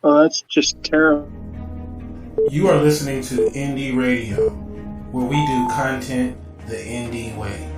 Oh, that's just terrible. You are listening to Indie Radio, where we do content the indie way.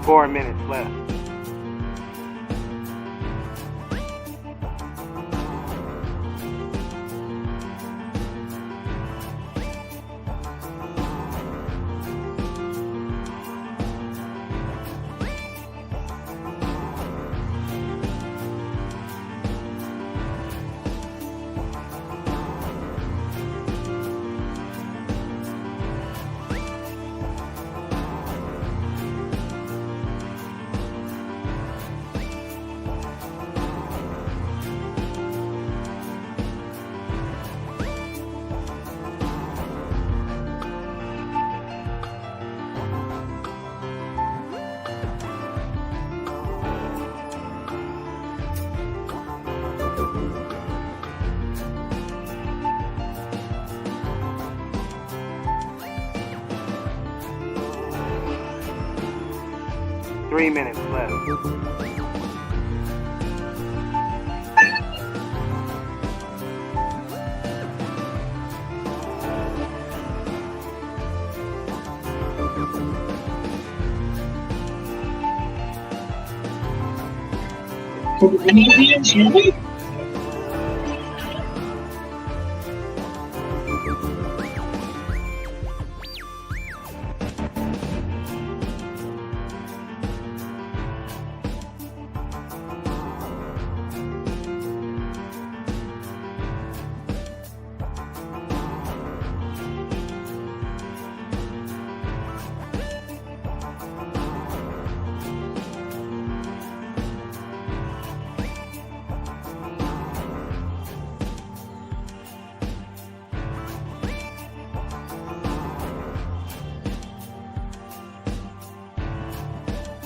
Four minutes left. Three minutes left. Really?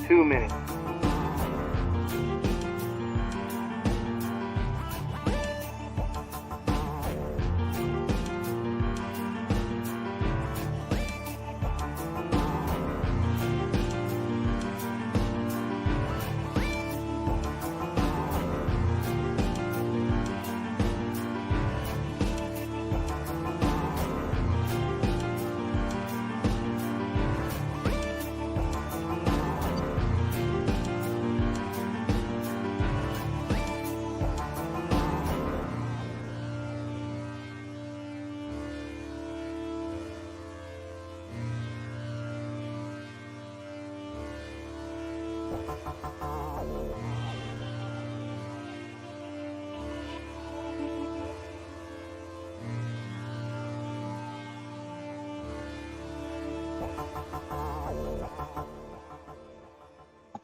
2 minutes.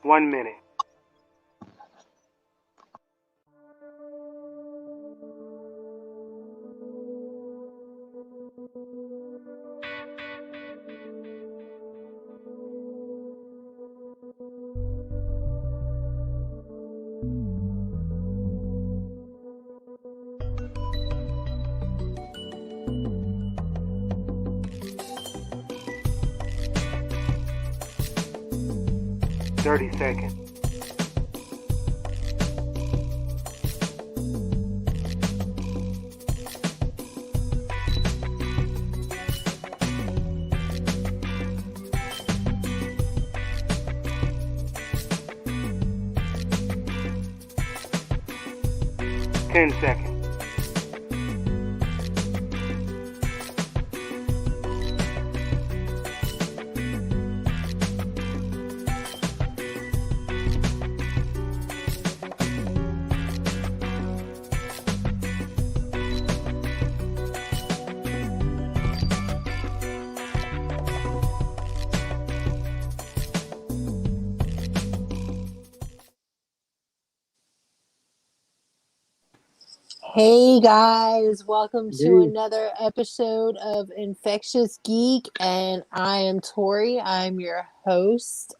One minute. Thirty seconds. 10 seconds. Hey guys, welcome to another episode of Infectious Geek, and I am Tory. I'm your host.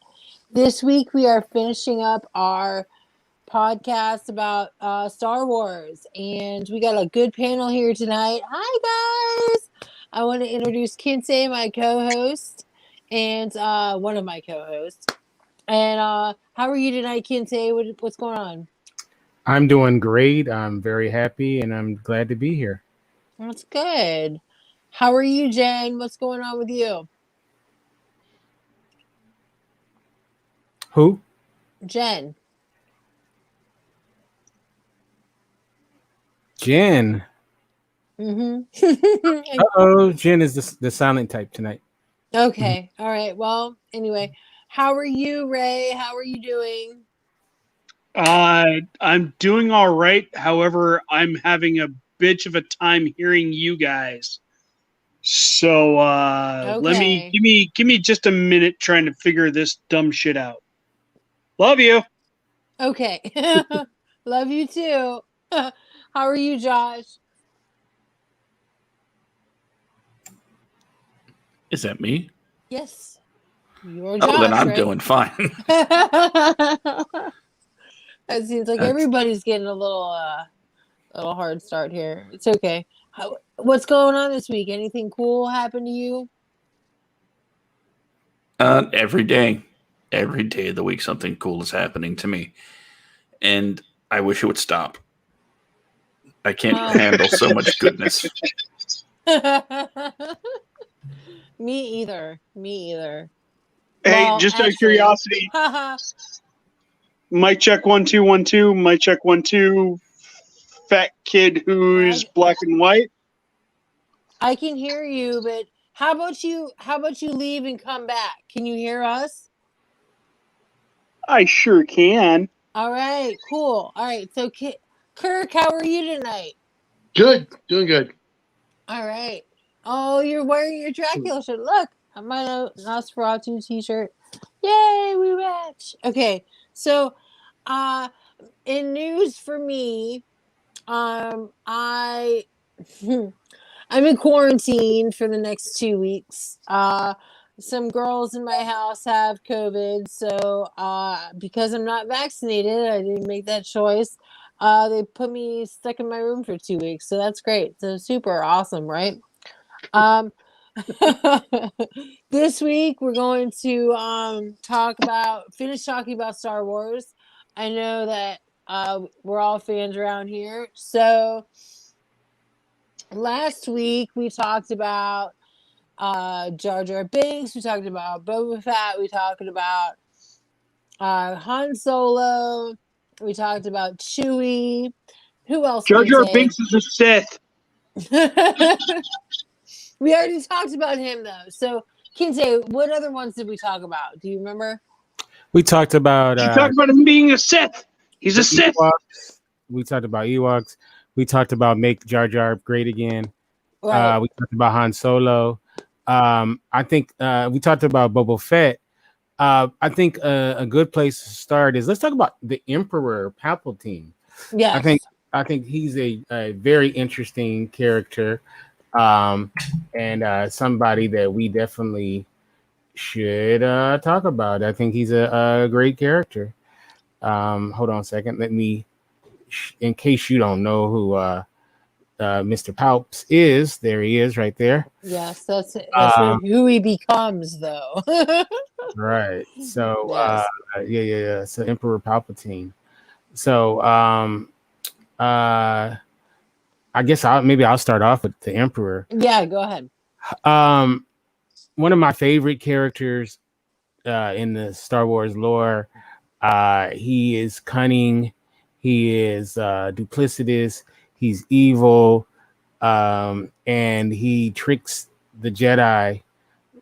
This week we are finishing up our podcast about Star Wars, and we got a good panel here tonight. Hi guys! I want to introduce Kinsey, my co-host, and one of my co-hosts. And how are you tonight, Kinsey? What's going on? I'm doing great. I'm very happy, and I'm glad to be here. That's good. How are you, Jen? What's going on with you? Who? Jen. Jen. Mm-hmm. Uh-oh, Jen is the silent type tonight. Okay. All right. Well, anyway, how are you, Ray? How are you doing? I'm doing all right. However, I'm having a bitch of a time hearing you guys. So let me give me just a minute trying to figure this dumb shit out. Love you. Okay. Love you too. How are you, Josh? Is that me? Yes. You're Josh. Oh, then I'm right? doing fine. It seems like everybody's getting a little hard start here. It's okay. What's going on this week? Anything cool happen to you? Every day of the week, something cool is happening to me, and I wish it would stop. I can't handle so much goodness. Me either. Hey, Well, just out of actually- curiosity, mic check 1 2 1 2. Mic check 1 2. Fat kid who's black and white. I can hear you, but how about you leave and come back? Can you hear us? I sure can. All right, cool. All right, so Kirk, how are you tonight? Good, doing good. All right. Oh, you're wearing your Dracula shirt. Look, I'm on a Nosferatu t-shirt. Yay, we match. Okay, so in news for me, I'm in quarantine for the next 2 weeks. Some girls in my house have COVID, so because I'm not vaccinated, I didn't make that choice. They put me stuck in my room for 2 weeks, so that's great. So super awesome, right? This week we're going to finish talking about Star Wars. I know that we're all fans around here. So last week we talked about Jar Jar Binks, we talked about Boba Fett, we talked about Han Solo, we talked about Chewie. Who else? Jar Jar Binks is a Sith. We already talked about him though. So Kinsey, what other ones did we talk about? Do you remember? We talked about You talked about him being a Sith. He's a Sith. Ewoks. We talked about Ewoks. We talked about make Jar Jar great again. Right. We talked about Han Solo. I think we talked about Boba Fett. I think a good place to start is let's talk about the Emperor Palpatine. Yeah. I think he's a very interesting character, and somebody that we definitely should talk about. I think he's a great character. Hold on a second. Let me, in case you don't know who Mr. Palps is, there he is right there. Yes, that's who he becomes, though. Right. So, Yes. So Emperor Palpatine. So, I guess I'll start off with the Emperor. Yeah, go ahead. One of my favorite characters in the Star Wars lore. He is cunning. He is duplicitous. He's evil, and he tricks the Jedi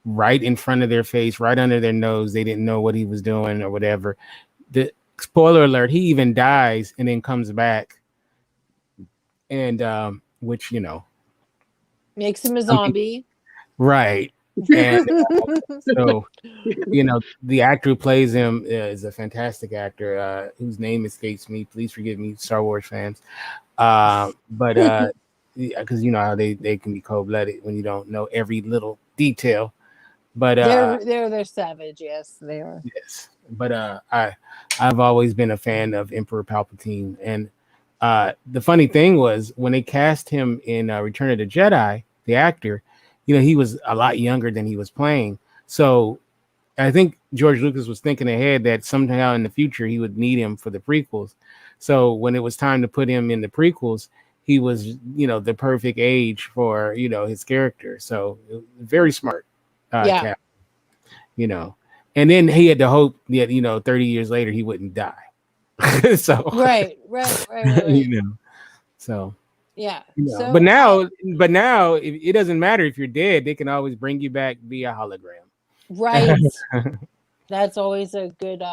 right in front of their face, right under their nose. They didn't know what he was doing or whatever. The spoiler alert: he even dies and then comes back, and which makes him a zombie, right? And so, the actor who plays him is a fantastic actor whose name escapes me. Please forgive me, Star Wars fans. But because you know how they can be cold-blooded when you don't know every little detail. But they're savage. Yes, they are. yes. But I've always been a fan of Emperor Palpatine, and the funny thing was when they cast him in Return of the Jedi, the actor, you know, he was a lot younger than he was playing. So I think George Lucas was thinking ahead that somehow in the future he would need him for the prequels. So when it was time to put him in the prequels, he was, you know, the perfect age for, you know, his character. So very smart cat, you know. And then he had the hope that, you know, 30 years later he wouldn't die. So right. You know. So yeah. you know. So, but now it doesn't matter if you're dead, they can always bring you back via hologram. Right. That's always a good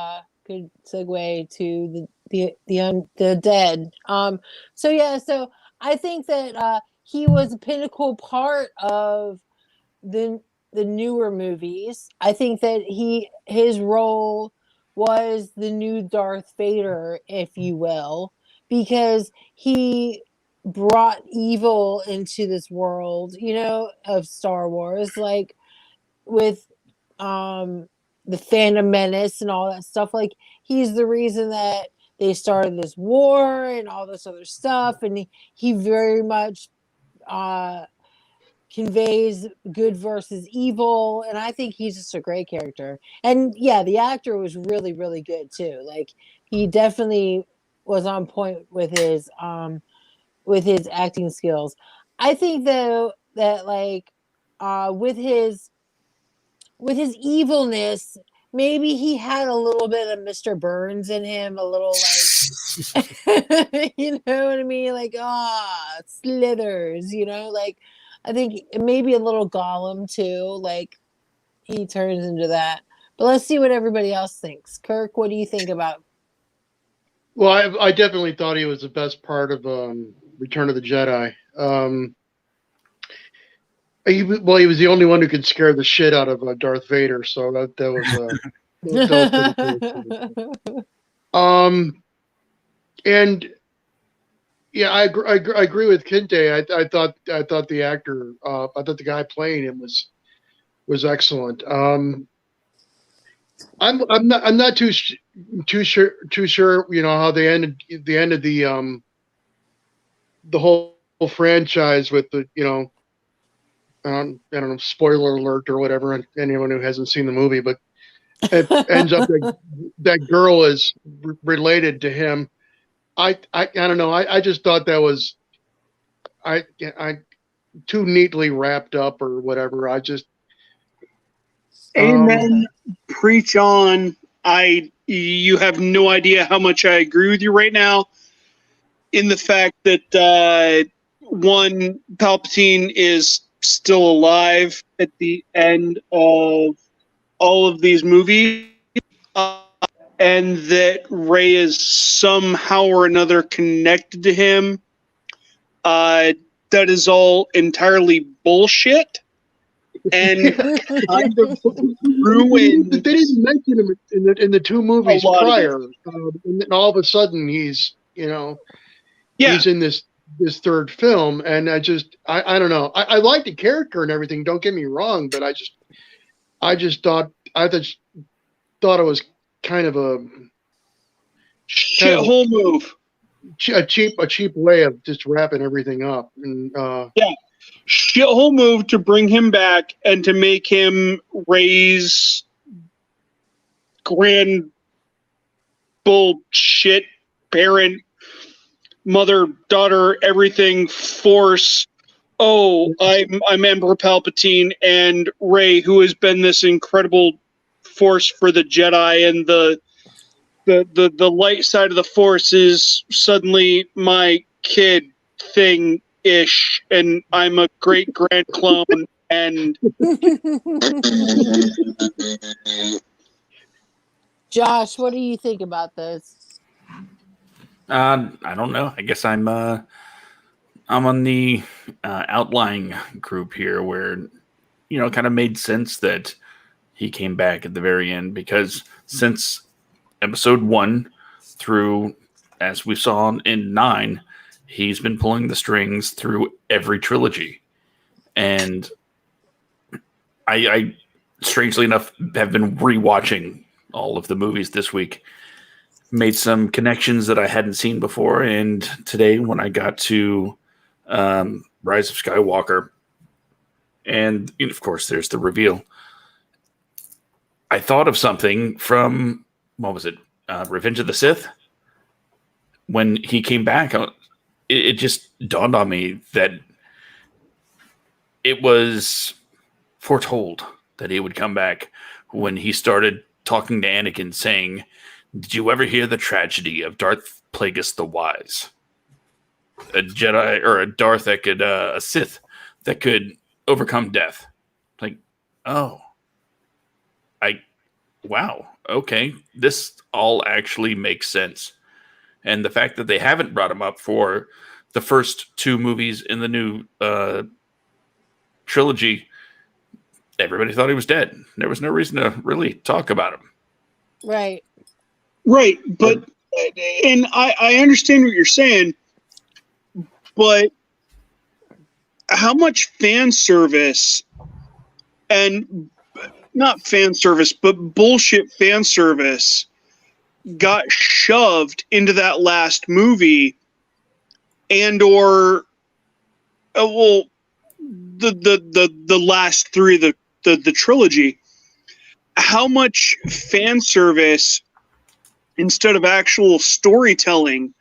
good segue to the dead. So I think that he was a pinnacle part of the newer movies. I think that his role was the new Darth Vader, if you will, because he brought evil into this world, you know, of Star Wars, like with the Phantom Menace and all that stuff. Like he's the reason that they started this war and all this other stuff, and he very much conveys good versus evil, and I think he's just a great character. And yeah, the actor was really really good too. Like he definitely was on point with his acting skills. I think though that like with his evilness, maybe he had a little bit of Mr. Burns in him, a little like, you know what I mean? Like, slithers, you know, like, I think maybe a little Gollum too, like, he turns into that. But let's see what everybody else thinks. Kirk, what do you think about? Well, I definitely thought he was the best part of Return of the Jedi. He was the only one who could scare the shit out of Darth Vader, so that was pretty cool. And yeah, I agree with Kinte. I thought the actor, I thought the guy playing him was excellent. I'm not too sure. You know how they ended the whole franchise with the, you know, I don't know, spoiler alert or whatever, and anyone who hasn't seen the movie, but it ends up that girl is related to him. I don't know. I just thought that was I too neatly wrapped up or whatever. I just Amen. Preach on. You have no idea how much I agree with you right now in the fact that one, Palpatine is still alive at the end of all of these movies, and that Rey is somehow or another connected to him. That is all entirely bullshit. And kind of ruined. They didn't mention him in the two movies prior, and then all of a sudden he's, you know, he's in this third film, and I don't know. I like the character and everything. Don't get me wrong, but I thought it was kind of a shithole move, a cheap way of just wrapping everything up, and shithole move to bring him back and to make him Rey's grand bullshit parent, mother, daughter, everything force. Oh, I'm Emperor Palpatine, and Rey, who has been this incredible force for the Jedi, and the light side of the Force is suddenly my kid thing ish, and I'm a great grand clone, and Josh, what do you think about this? I don't know. I guess I'm on the outlying group here, where, you know, it kind of made sense that he came back at the very end, because since episode 1 through, as we saw in 9, he's been pulling the strings through every trilogy. And I strangely enough, have been rewatching all of the movies this week. Made some connections that I hadn't seen before. And today, when I got to Rise of Skywalker, and of course, there's the reveal, I thought of something from, what was it, Revenge of the Sith? When he came back, it just dawned on me that it was foretold that he would come back when he started talking to Anakin, saying, "Did you ever hear the tragedy of Darth Plagueis the Wise? A Jedi or a Darth that could, a Sith that could overcome death." Like, oh, wow, okay, this all actually makes sense. And the fact that they haven't brought him up for the first two movies in the new trilogy, everybody thought he was dead. There was no reason to really talk about him. Right. Right. But, and I understand what you're saying, but how much fan service, and not fan service, but bullshit fan service, got shoved into that last movie, and or the last three of the trilogy? How much fan service instead of actual storytelling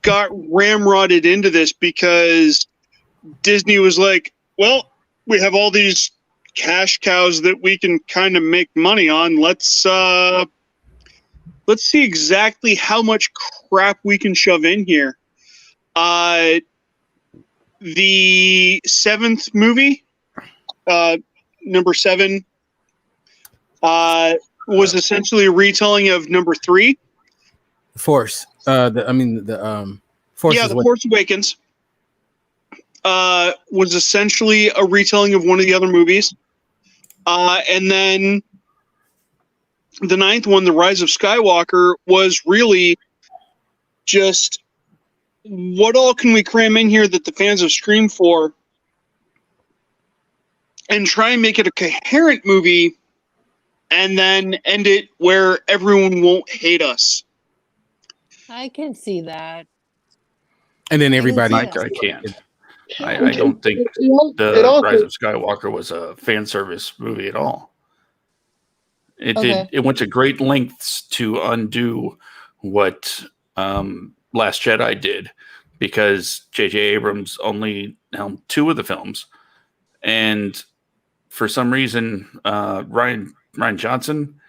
got ramrodded into this because Disney was like, well, we have all these cash cows that we can kind of make money on. Let's see exactly how much crap we can shove in here. The seventh movie, number 7, was essentially a retelling of number 3. Force. Force. Yeah, The Force Awakens was essentially a retelling of one of the other movies. And then the 9th one, The Rise of Skywalker, was really just, what all can we cram in here that the fans have screamed for, and try and make it a coherent movie, and then end it where everyone won't hate us. I can see that. And then everybody... I can't. I don't think the Rise of Skywalker was a fan service movie at all. It went to great lengths to undo what Last Jedi did, because J.J. Abrams only helmed 2 of the films, and for some reason Ryan Johnson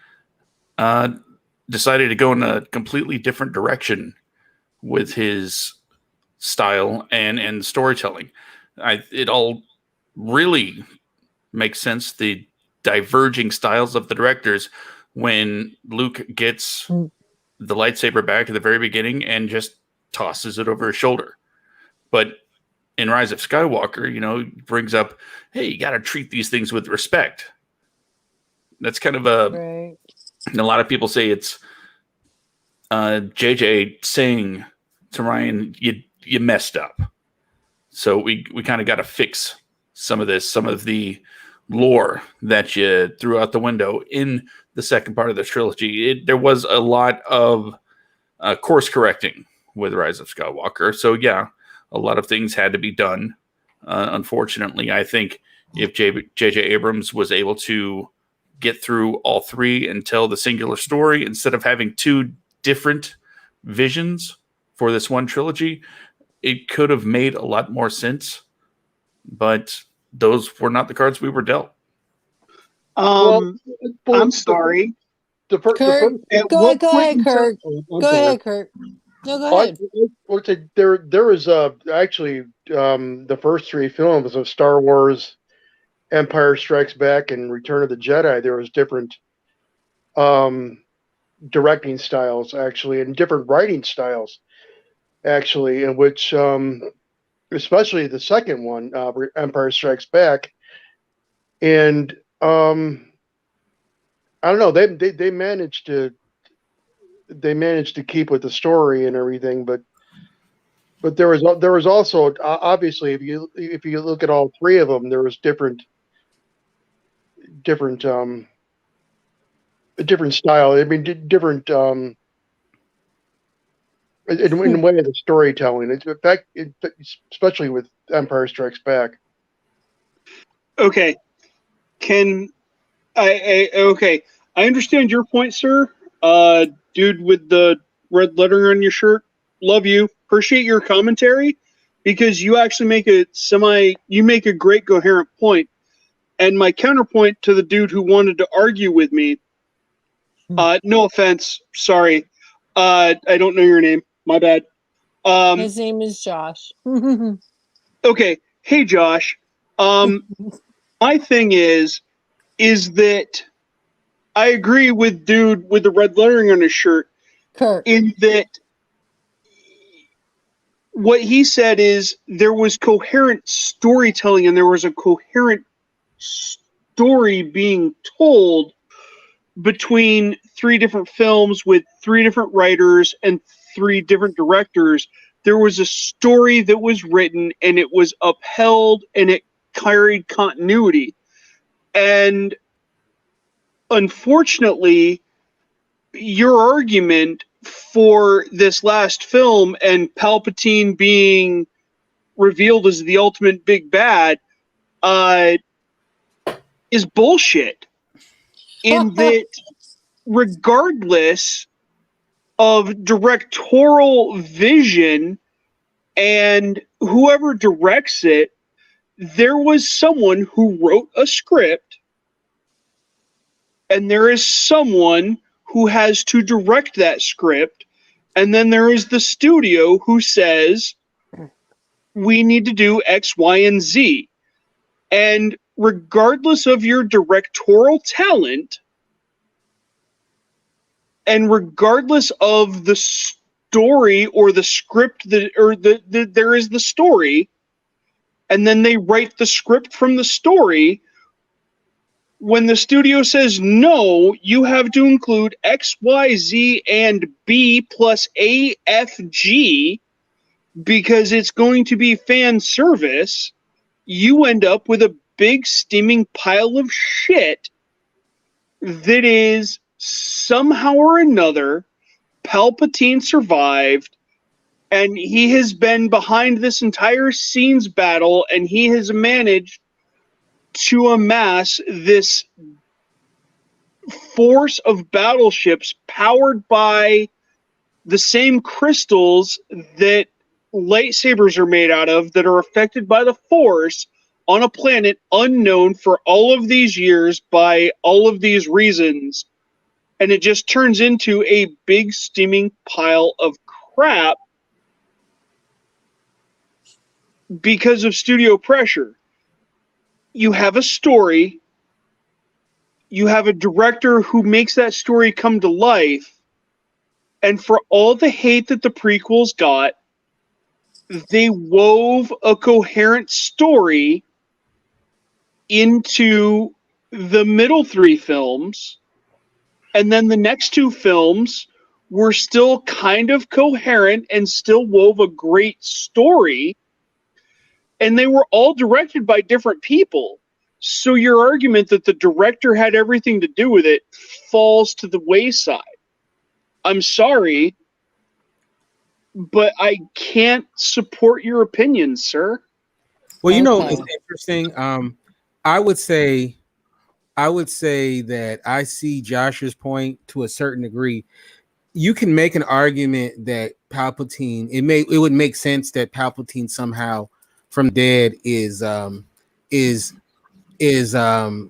decided to go in a completely different direction with his style and storytelling. It all really makes sense, the diverging styles of the directors, when Luke gets the lightsaber back at the very beginning and just tosses it over his shoulder. But in Rise of Skywalker, brings up, hey, you got to treat these things with respect. That's kind of right. And a lot of people say it's JJ saying to Ryan, you messed up. So we kind of got to fix some of the lore that you threw out the window in the second part of the trilogy. There was a lot of course correcting with Rise of Skywalker. So yeah, a lot of things had to be done. Unfortunately, I think if J.J. Abrams was able to get through all 3 and tell the singular story instead of having 2 different visions for this one trilogy, it could have made a lot more sense. But those were not the cards we were dealt. I'm sorry. Kurt, go ahead, Kurt. Go ahead, Kurt. No, go ahead. There was actually the first 3 films of Star Wars, Empire Strikes Back, and Return of the Jedi. There was different directing styles, actually, and different writing styles, actually, in which, especially the second one, Empire Strikes Back, and I don't know, they managed to keep with the story and everything, but But there was also obviously if you look at all three of them, there was different a different style. I mean, different in the way of the storytelling. It's in fact, especially with Empire Strikes Back. Okay, can okay? I understand your point, sir. Dude with the red lettering on your shirt, love you. Appreciate your commentary because you actually make you make a great coherent point. And my counterpoint to the dude who wanted to argue with me, no offense, sorry, I don't know your name, my bad. His name is Josh. Okay, hey Josh. My thing is that I agree with dude with the red lettering on his shirt. Kirk. In that what he said is there was coherent storytelling and there was a coherent story being told between three different films with three different writers and three different directors. There was a story that was written and it was upheld and it carried continuity. And unfortunately, your argument for this last film and Palpatine being revealed as the ultimate big bad is bullshit. In that, regardless of directorial vision and whoever directs it, there was someone who wrote a script and there is someone who has to direct that script, and then there is the studio who says we need to do X, Y, and Z. And regardless of your directorial talent, and regardless of the story or the script there is the story, and then they write the script from the story. When the studio says no, you have to include X, Y, Z, and B plus A, F, G because it's going to be fan service, you end up with a big steaming pile of shit that is somehow or another Palpatine survived and he has been behind this entire scenes battle and he has managed to amass this force of battleships powered by the same crystals that lightsabers are made out of that are affected by the Force on a planet unknown for all of these years by all of these reasons. And it just turns into a big steaming pile of crap because of studio pressure. You have a story, you have a director who makes that story come to life, and for all the hate that the prequels got, they wove a coherent story into the middle three films, and then the next two films were still kind of coherent and still wove a great story, and they were all directed by different people. So your argument that the director had everything to do with it falls to the wayside. I'm sorry, but I can't support your opinion, sir. Well, you know, it's interesting. I would say that I see Josh's point to a certain degree. You can make an argument that Palpatine, it would make sense that Palpatine somehow from dead is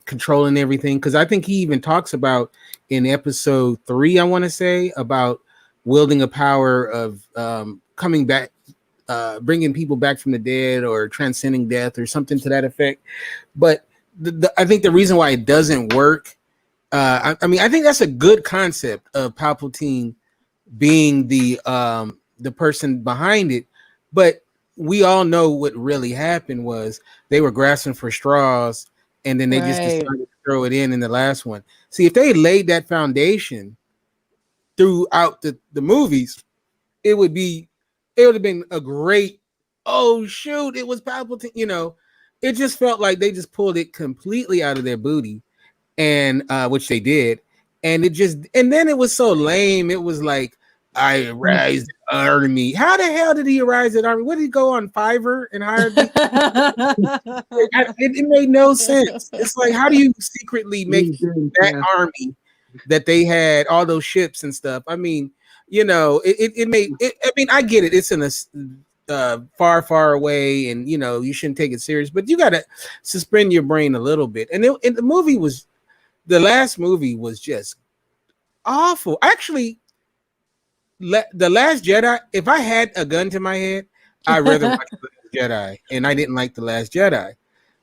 controlling everything, because I think he even talks about in episode 3, I want to say, about wielding a power of coming back, bringing people back from the dead or transcending death or something to that effect. But I think the reason why it doesn't work, I mean, I think that's a good concept of Palpatine being the person behind it, but we all know what really happened was they were grasping for straws, and then they just decided to throw it in the last one. See, if they laid that foundation throughout the movies, it would be It would have been a great. Oh shoot! It was Palpatine. It just felt like they just pulled it completely out of their booty, and which they did, and then it was so lame. It was like, I arise an army. How the hell did he arise an army? What did he go on Fiverr and hire people? It made no sense. It's like, how do you secretly make that army that they had all those ships and stuff? I mean, it made it. I mean, I get it. It's in a far away, and you shouldn't take it serious, but you got to suspend your brain a little bit. And the last movie was just awful. Actually, The Last Jedi, if I had a gun to my head, I'd rather watch The Last Jedi, and I didn't like The Last Jedi.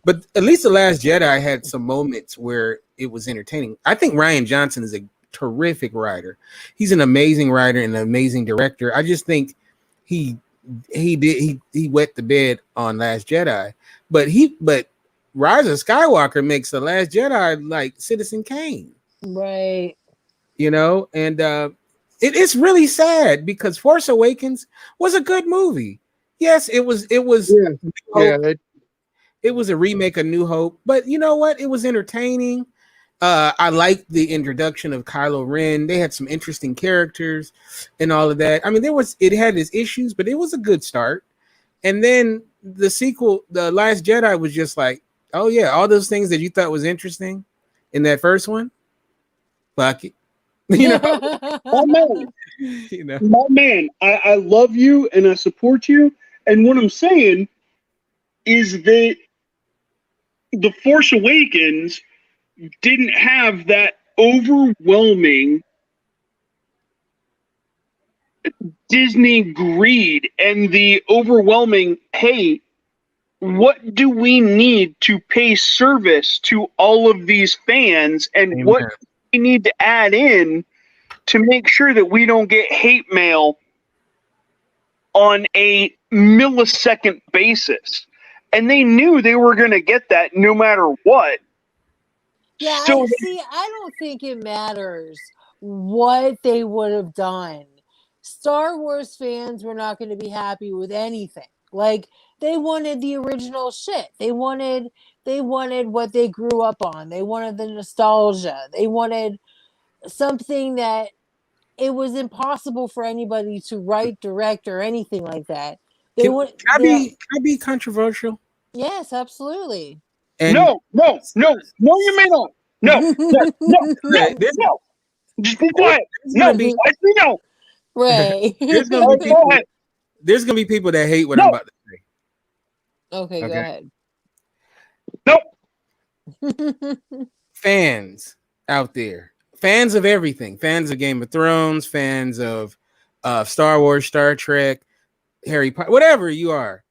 But at least The Last Jedi had some moments where it was entertaining. I think Rian Johnson is a terrific writer. He's an amazing writer and an amazing director. I just think he wet the bed on Last Jedi. But Rise of Skywalker makes The Last Jedi like Citizen Kane. Right. And it's really sad because Force Awakens was a good movie. Yes, it was. It was. It was a remake of New Hope, but you know what? It was entertaining. I liked the introduction of Kylo Ren. They had some interesting characters and all of that. I mean, it had its issues, but it was a good start. And then the sequel, The Last Jedi, was just like, oh yeah, all those things that you thought was interesting in that first one, fuck it. Oh man, my man, I love you and I support you. And what I'm saying is that The Force Awakens didn't have that overwhelming Disney greed and the overwhelming, hey, what do we need to pay service to all of these fans, and Amen. What we need to add in to make sure that we don't get hate mail on a millisecond basis. And they knew they were going to get that no matter what. Yeah, So I don't think it matters what they would have done. Star Wars fans were not going to be happy with anything. Like, they wanted the original shit. They wanted what they grew up on. They wanted the nostalgia. They wanted something that it was impossible for anybody to write, direct, or anything like that. Can I be controversial? Yes, absolutely. And no, you may not. No. Just be quiet. No. Right. There's gonna be people that hate what I'm about to say. Okay, go ahead. Nope. Fans out there, fans of everything, fans of Game of Thrones, fans of Star Wars, Star Trek, Harry Potter, whatever you are,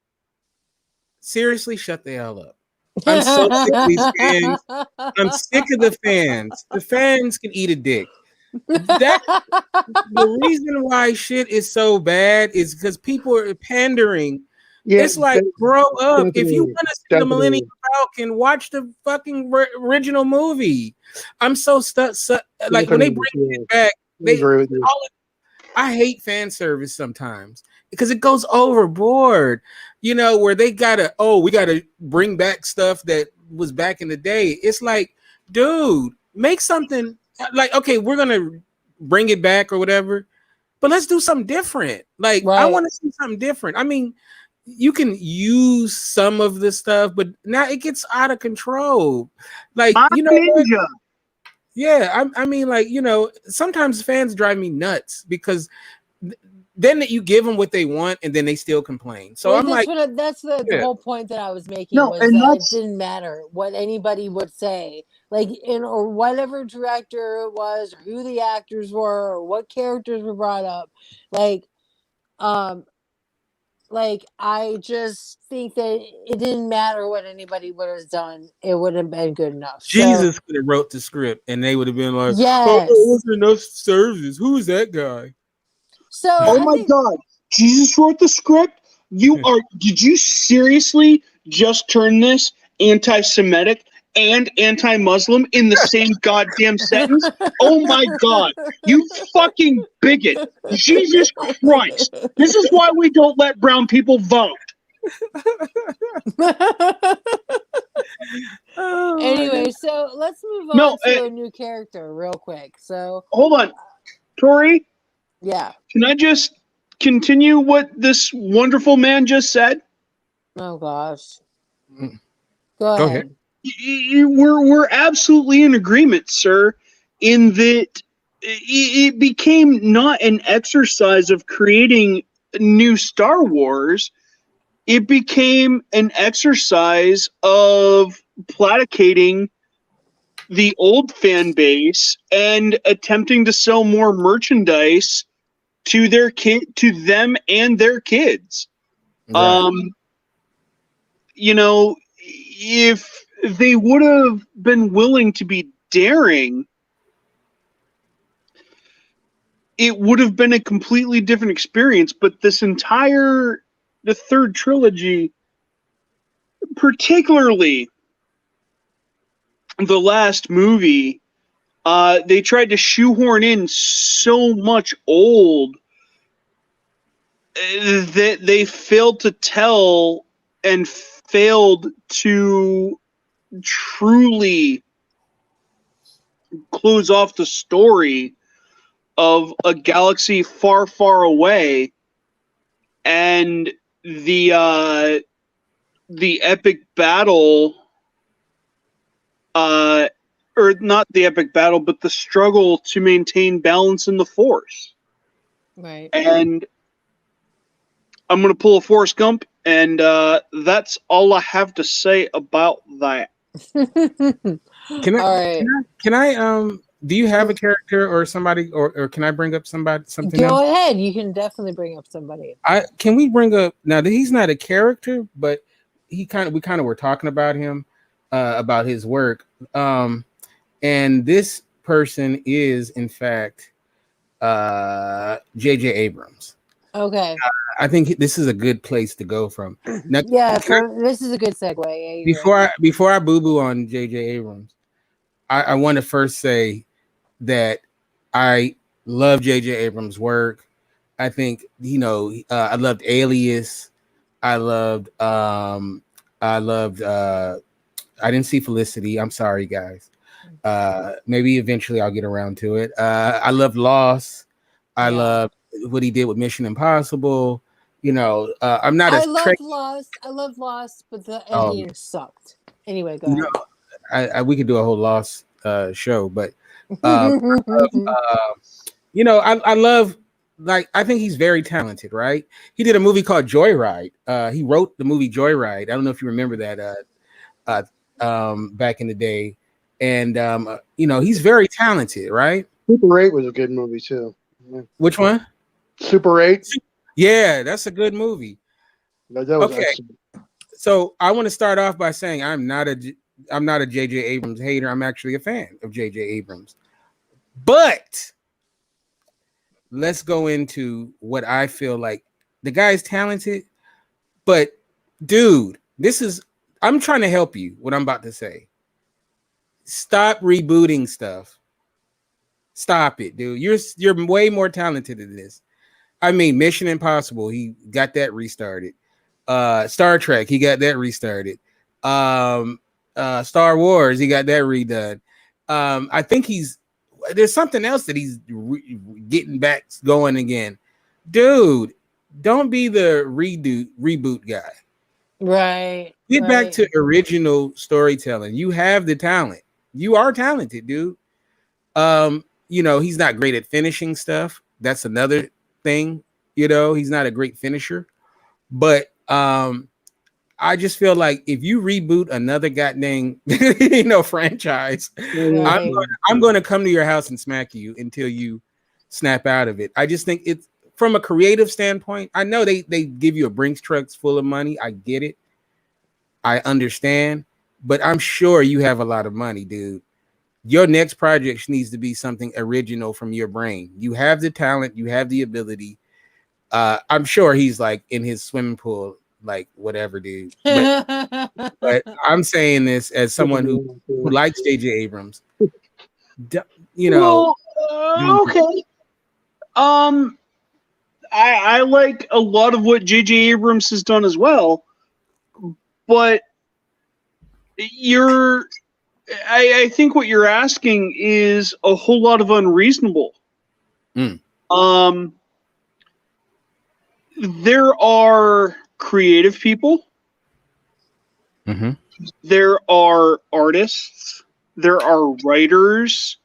seriously, shut the hell up. I'm so sick of these fans. I'm sick of the fans. The fans can eat a dick. The reason why shit is so bad is because people are pandering. Yeah, it's like, grow up. If you want to see the Millennium Falcon, watch the fucking original movie. I'm so stuck. Like, when they bring it back, I hate fan service sometimes because it goes overboard. Where they we gotta bring back stuff that was back in the day. It's like, dude, make something like, okay, we're gonna bring it back or whatever, but let's do something different. Like, right. I want to see something different. I mean, you can use some of the stuff, but now it gets out of control. Like, yeah, I mean, like, sometimes fans drive me nuts because then you give them what they want and then they still complain. So I'm like, that's the whole point that I was making, was that it didn't matter what anybody would say, like, or whatever director it was, or who the actors were, or what characters were brought up. Like, I just think that it didn't matter what anybody would have done. It would have been good enough. Jesus could have wrote the script and they would have been like, yes. Oh, there's enough service. Who is that guy? So, oh my God, Jesus wrote the script? Did you seriously just turn this anti-Semitic and anti-Muslim in the same goddamn sentence? Oh my God, you fucking bigot. Jesus Christ. This is why we don't let brown people vote. Anyway, so let's move on to a new character real quick. So hold on. Tory? Yeah. Can I just continue what this wonderful man just said? Oh gosh. Go ahead. We're absolutely in agreement, sir, in that it became not an exercise of creating new Star Wars. It became an exercise of placating the old fan base and attempting to sell more merchandise to them and their kids. Right. You know, if they would have been willing to be daring, it would have been a completely different experience. But the third trilogy, particularly the last movie, they tried to shoehorn in so much old that they failed to tell and failed to truly close off the story of a galaxy far, far away and the epic battle, or not the epic battle, but the struggle to maintain balance in the Force. Right. And I'm going to pull a Forrest Gump, and that's all I have to say about that. Can I do you have a character or somebody, or can I bring up something Go else? ahead. You can definitely bring up somebody. Can we bring up now that he's not a character, but we kind of were talking about him, about his work. And this person is in fact J.J. Abrams. Okay. I think this is a good place to go from. Now, this is a good segue. Before I boo-boo on J.J. Abrams, I want to first say that I love J.J. Abrams' work. I think, I loved Alias. I didn't see Felicity. I'm sorry, guys. Maybe eventually I'll get around to it. I loved Lost. I love what he did with Mission Impossible. I'm not. I loved Lost, but the ending sucked. Anyway, go ahead. We could do a whole Lost show, but I love. Like, I think he's very talented, right? He did a movie called Joyride. He wrote the movie Joyride. I don't know if you remember that back in the day. And, he's very talented, right? Super 8 was a good movie, too. Yeah. Which one? Super 8. Yeah, that's a good movie. That was excellent. So I want to start off by saying I'm not a J.J. Abrams hater. I'm actually a fan of J.J. Abrams. But let's go into what I feel like. The guy's talented, but dude, I'm trying to help you, what I'm about to say. Stop rebooting stuff. Stop it, dude. You're way more talented than this. I mean, Mission Impossible, he got that restarted. Star Trek, he got that restarted. Star Wars, he got that redone. I think there's something else that he's getting back going again. Dude, don't be the reboot guy. Right. Get back to original storytelling. You have the talent. You are talented, dude. He's not great at finishing stuff. That's another thing. He's not a great finisher. But I just feel like if you reboot another goddamn, franchise, right, I'm going to come to your house and smack you until you snap out of it. I just think it's from a creative standpoint. I know they give you a Brinks trucks full of money. I get it. I understand, but I'm sure you have a lot of money, dude. Your next project needs to be something original from your brain. You have the talent. You have the ability. I'm sure he's like in his swimming pool like whatever, dude. But I'm saying this as someone who likes J.J. Abrams. You know. Well, okay. I like a lot of what J.J. Abrams has done as well, but I think what you're asking is a whole lot of unreasonable. There are creative people. Mm-hmm. There are artists. There are writers.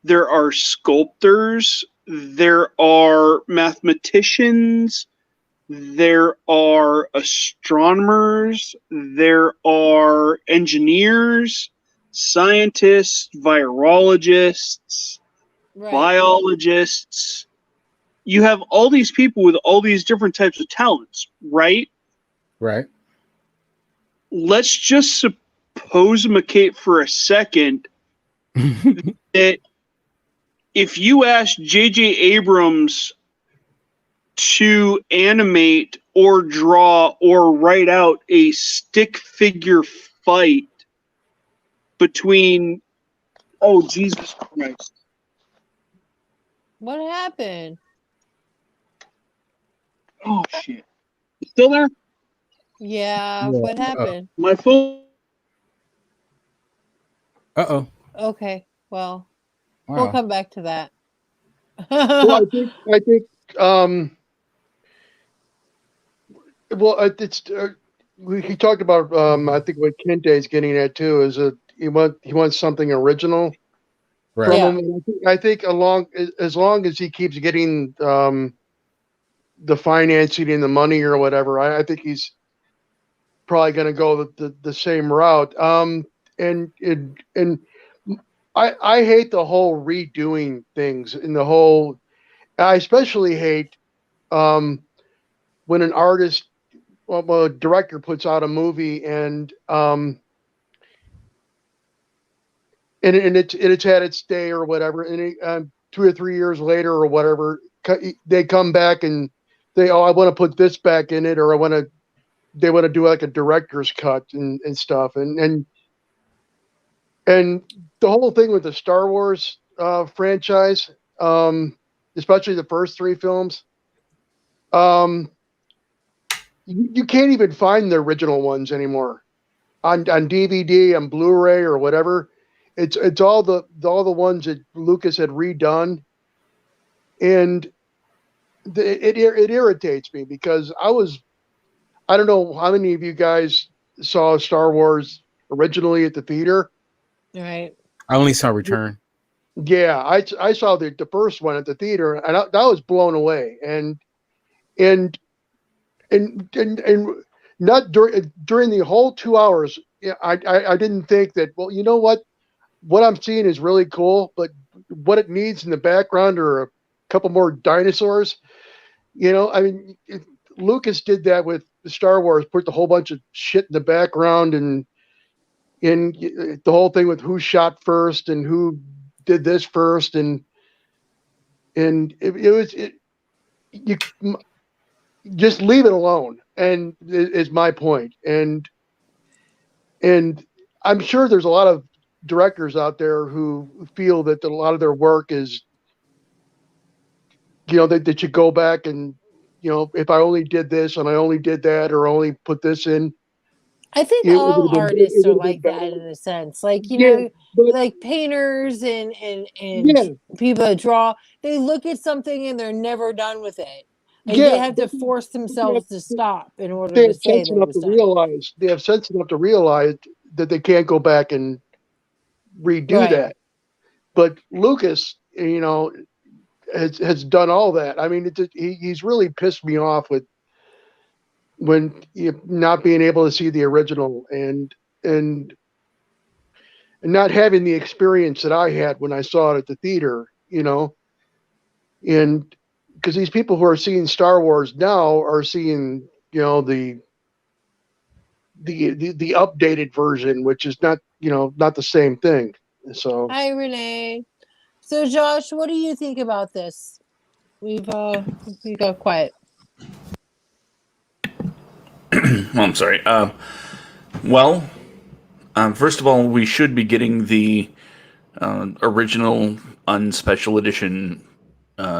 There are sculptors. There are mathematicians. There are astronomers. There are engineers, scientists, virologists, biologists. You have all these people with all these different types of talents, right? Right. Let's just suppose, McKay, for a second that if you ask J.J. Abrams to animate or draw or write out a stick figure fight between, oh, Jesus Christ. What happened? Oh, shit. You still there? Yeah, what happened? My phone. Uh-oh. Okay, well, Wow. we'll come back to that. Well, I think it's he talked about I think what Kente is getting at too is that he wants something original from him. And I think as long as he keeps getting the financing and the money or whatever, I think he's probably going to go the same route. And I hate the whole redoing things and the whole. I especially hate when an artist, well, a director puts out a movie and it's had its day or whatever, and 2 or 3 years later or whatever, they come back and I want to put this back in it, or they want to do like a director's cut and stuff, and the whole thing with the Star Wars franchise, especially the first 3 films, you can't even find the original ones anymore on DVD, on Blu-ray or whatever. It's all the ones that Lucas had redone, and it irritates me because I don't know how many of you guys saw Star Wars originally at the theater. Right. I only saw Return. Yeah, I saw the first one at the theater, and I was blown away, and not during the whole 2 hours. I didn't think that. Well, you know what I'm seeing is really cool, but what it needs in the background are a couple more dinosaurs. I mean, Lucas did that with Star Wars, put the whole bunch of shit in the background, and the whole thing with who shot first and who did this first, and you just leave it alone, and is my point. And I'm sure there's a lot of directors out there who feel that a lot of their work is, that you go back and, if I only did this and I only did that or only put this in. I think all artists are like that in a sense. Like, like painters and people that draw, they look at something and they're never done with it. Like they have to force themselves to stop in order to say that it was done. They have sense enough to realize that they can't go back and redo that. But Lucas, has done all that. I mean, he's really pissed me off with when not being able to see the original and not having the experience that I had when I saw it at the theater, and because these people who are seeing Star Wars now are seeing, the updated version, which is not the same thing. So hi, Renee. So Josh, what do you think about this? We got quiet. well, I'm sorry. First of all, we should be getting the original unspecial edition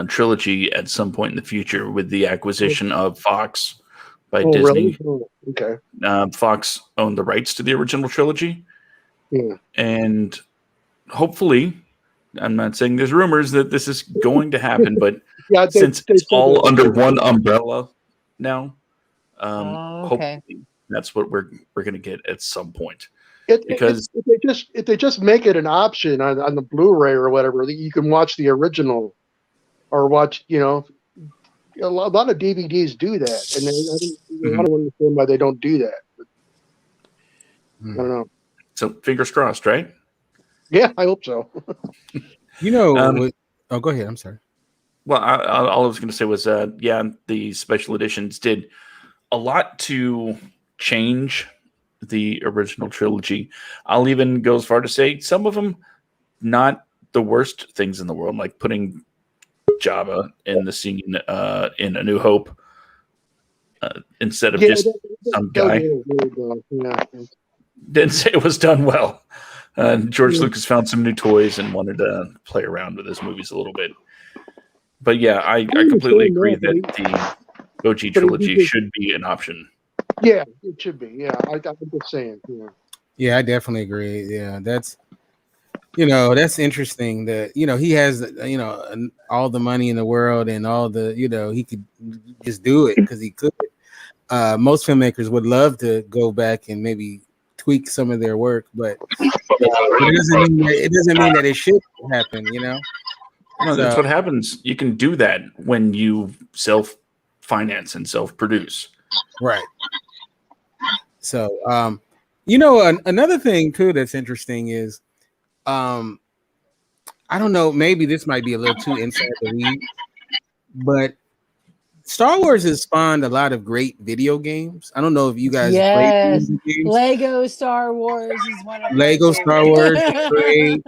trilogy at some point in the future with the acquisition of Fox by Disney. Really? Oh, okay. Fox owned the rights to the original trilogy. Yeah. And hopefully, I'm not saying there's rumors that this is going to happen, but since it's all under one umbrella now, hopefully that's what we're going to get at some point. If they just make it an option on the Blu-ray or whatever, you can watch the original or watch, a lot of DVDs do that, and I don't understand why they don't do that. But I don't know. So fingers crossed, right? Yeah, I hope so. Go ahead. I'm sorry. Well, all I was going to say was, the special editions did a lot to change the original trilogy. I'll even go as far to say some of them not the worst things in the world, like putting Jabba in the scene in A New Hope instead of just some guy. Didn't say it was done well. George Lucas found some new toys and wanted to play around with his movies a little bit. But yeah, I completely agree that the OG trilogy should be an option. Yeah, it should be. Yeah, I'm just saying. Yeah, I definitely agree. Yeah, that's interesting that he has all the money in the world and all the he could just do it because he could. Most filmmakers would love to go back and maybe tweak some of their work, but it doesn't mean that it should happen. No, that's what happens. You can do that when you self-finance and self-produce. Right. So, another thing too that's interesting is, I don't know, maybe this might be a little too inside the weeds, but Star Wars has spawned a lot of great video games. I don't know if you guys played video games. Lego Star Wars is one of Lego Star Wars is great.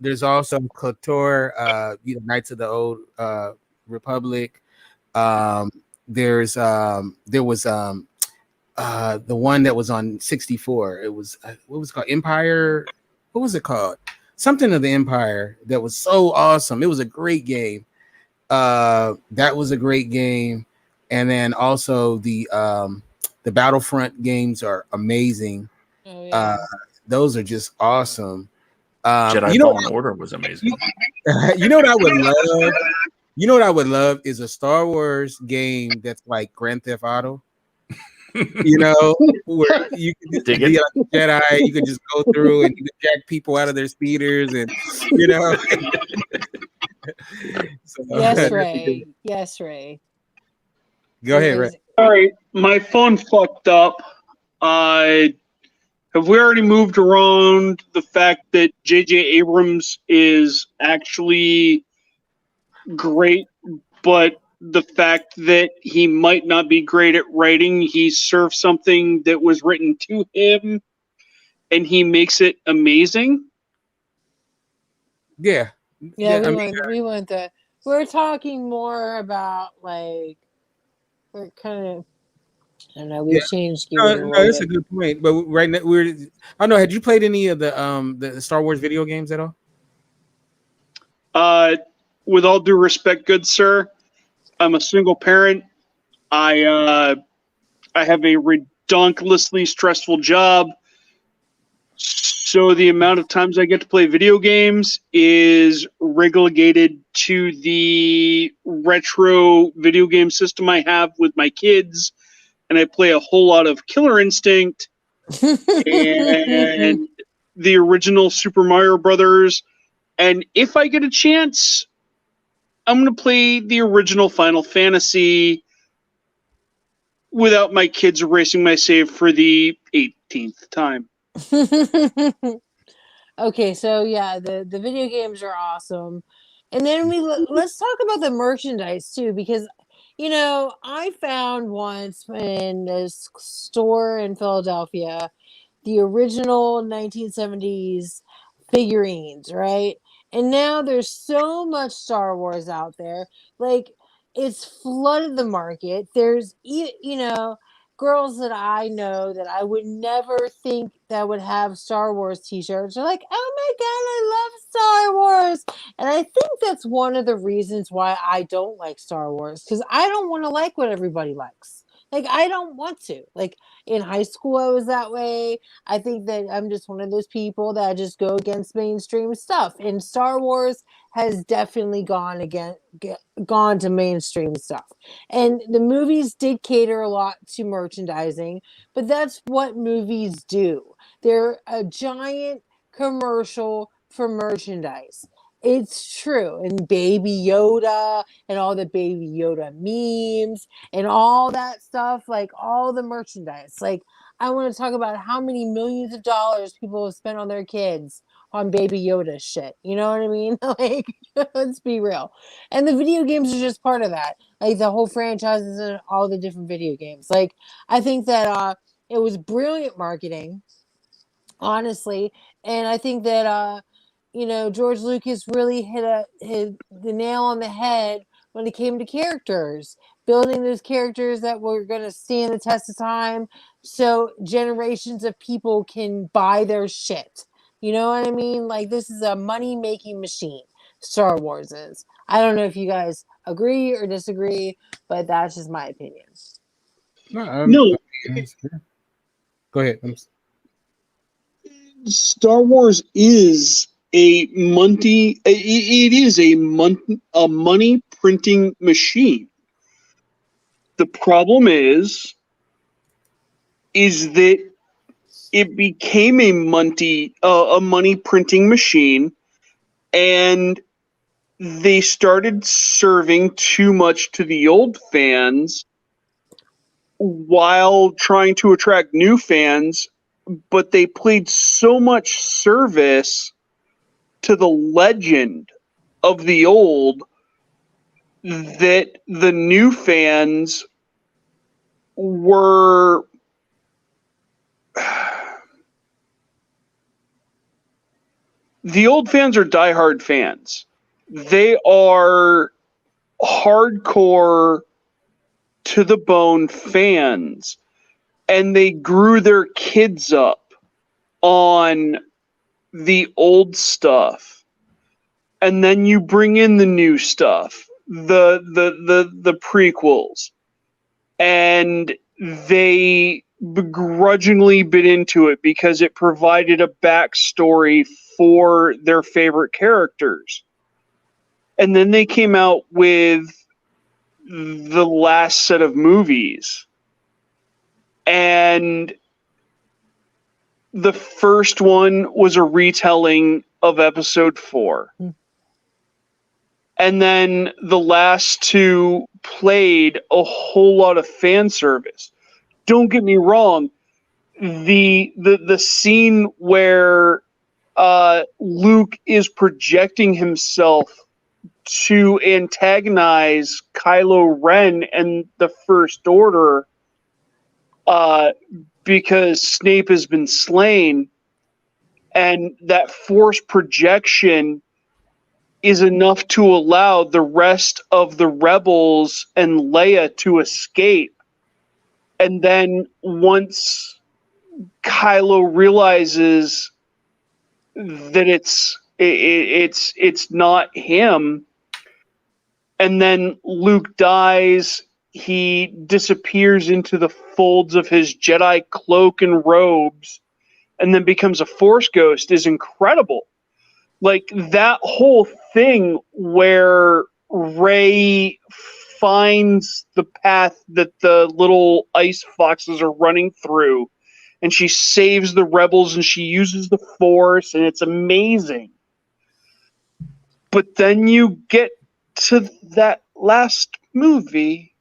There's also KOTOR, Knights of the Old Republic. There was the one that was on 64. It was what was it called? Empire. What was it called? Something of the Empire that was so awesome. It was a great game. That was a great game. And then also the Battlefront games are amazing. Oh, yeah. Those are just awesome. Jedi Fallen Order was amazing. You know what I would love? You know what I would love is a Star Wars game that's like Grand Theft Auto. Where you can just be like a Jedi, you can just go through and you can jack people out of their speeders, and So, yes, Ray. Yes, Ray. Go ahead, Ray. All right, my phone fucked up. Have we already moved around the fact that J.J. Abrams is actually great, but the fact that he might not be great at writing, he served something that was written to him, and he makes it amazing? Yeah. We went there. We're talking more about we're kind of, I don't know. We've changed gears. No, that's a good point. But right now I don't know. Had you played any of the Star Wars video games at all? With all due respect, good sir, I'm a single parent. I have a redonkulously stressful job. So the amount of times I get to play video games is relegated to the retro video game system I have with my kids. And I play a whole lot of Killer Instinct and the original Super Mario Brothers. And if I get a chance, I'm going to play the original Final Fantasy without my kids erasing my save for the 18th time. Okay, so yeah, the video games are awesome. And then let's talk about the merchandise too, because I found once in a store in Philadelphia the original 1970s figurines, right? And now there's so much Star Wars out there. Like, it's flooded the market. There's girls that I know that I would never think that would have Star Wars t-shirts are like, oh my God, I love Star Wars. And I think that's one of the reasons why I don't like Star Wars, because I don't want to like what everybody likes. Like, I don't want to. Like, in high school, I was that way. I think that I'm just one of those people that just go against mainstream stuff. And Star Wars has definitely gone to mainstream stuff. And the movies did cater a lot to merchandising, but that's what movies do. They're a giant commercial for merchandise. It's true. And Baby Yoda and all the Baby Yoda memes and all that stuff, like all the merchandise. Like, I want to talk about how many millions of dollars people have spent on their kids on Baby Yoda shit. You know what I mean? Like, let's be real. And the video games are just part of that. Like, the whole franchises and all the different video games. Like, I think that it was brilliant marketing, honestly. And I think that George Lucas really hit the nail on the head when it came to characters, building those characters that were going to stand the test of time, so generations of people can buy their shit. You know what I mean? Like, this is a money making machine. Star Wars is. I don't know if you guys agree or disagree, but that's just my opinion. No. Go ahead. Star Wars is a money. It is a money printing machine. The problem is that it became a money printing machine, and they started serving too much to the old fans while trying to attract new fans, but they played so much service to the legend of the old that the new fans were the old fans are diehard fans. They are hardcore to the bone fans, and they grew their kids up on the old stuff, and then you bring in the new stuff, the prequels, and they begrudgingly bit into it because it provided a backstory for their favorite characters. And then they came out with the last set of movies, and the first one was a retelling of episode 4. And then the last two played a whole lot of fan service. Don't get me wrong, the scene where Luke is projecting himself to antagonize Kylo Ren and the First Order because Snape has been slain, and that force projection is enough to allow the rest of the rebels and Leia to escape. And then once Kylo realizes that it's not him, and then Luke dies, he disappears into the folds of his Jedi cloak and robes, and then becomes a Force ghost, is incredible. Like, that whole thing where Rey finds the path that the little ice foxes are running through, and she saves the rebels, and she uses the Force, and it's amazing. But then you get to that last movie,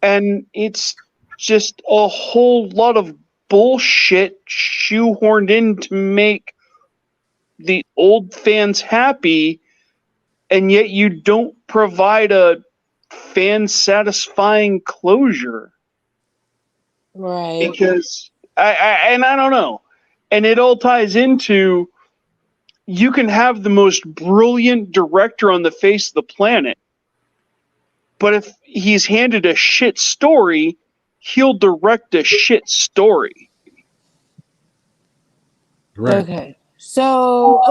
and it's just a whole lot of bullshit shoehorned in to make the old fans happy, and yet you don't provide a fan satisfying closure. Right. Because I don't know. And it all ties into, you can have the most brilliant director on the face of the planet, but if he's handed a shit story, he'll direct a shit story. Right. Okay. So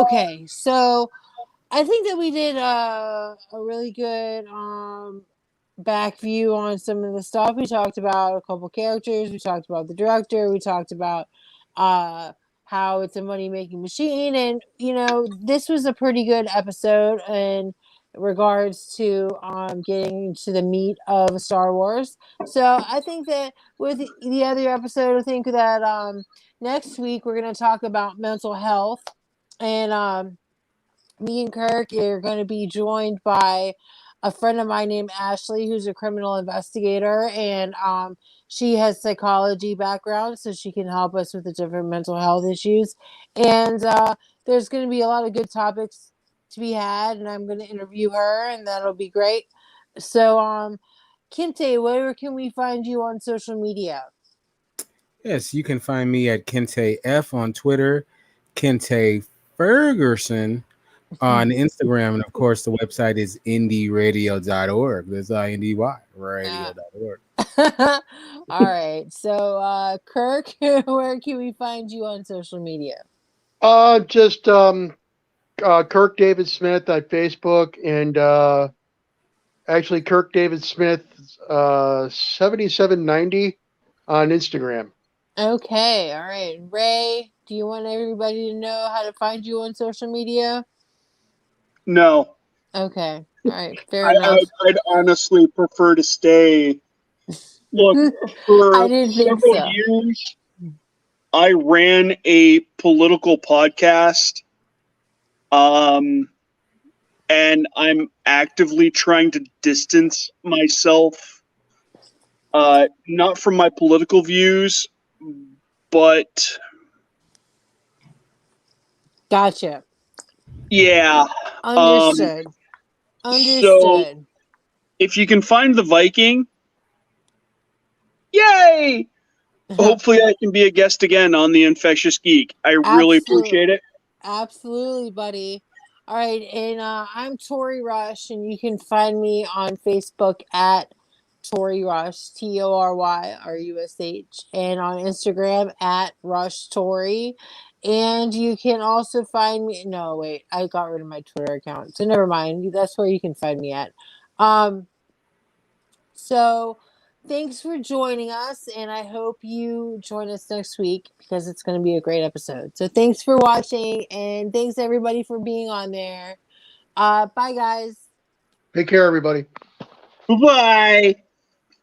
I think that we did a really good back view on some of the stuff. We talked about a couple characters, we talked about the director, we talked about how it's a money making machine, and this was a pretty good episode in regards to getting to the meat of Star Wars. So I think that with the other episode, I think that next week we're going to talk about mental health, and me and Kirk are going to be joined by a friend of mine named Ashley, who's a criminal investigator, and she has psychology background, so she can help us with the different mental health issues. And there's going to be a lot of good topics to be had, and I'm going to interview her, and that'll be great. So, Kinte, where can we find you on social media? Yes, you can find me at Kente F on Twitter, Kente Ferguson on Instagram, and of course the website is indyradio.org. There's INDY radio.org. All right. So Kirk, where can we find you on social media? Just Kirk David Smith on Facebook, and actually Kirk David Smith 7790 on Instagram. Okay. All right. Ray, do you want everybody to know how to find you on social media? No. Okay. All right. Fair enough. I'd honestly prefer to stay. Look, for I didn't think several so. years, I ran a political podcast. And I'm actively trying to distance myself, not from my political views, but Gotcha. yeah. Understood. So if you can find the Viking, yay! Hopefully I can be a guest again on the Infectious Geek. I really appreciate it. Absolutely, buddy. All right, and I'm Tory Rush, and you can find me on Facebook at Tory Rush, ToryRush, and on Instagram at Rush Tory. And you can also find me. No, wait, I got rid of my Twitter account, so never mind. That's where you can find me at. So thanks for joining us, and I hope you join us next week because it's going to be a great episode. So thanks for watching, and thanks everybody for being on there. Bye, guys. Take care, everybody. Bye.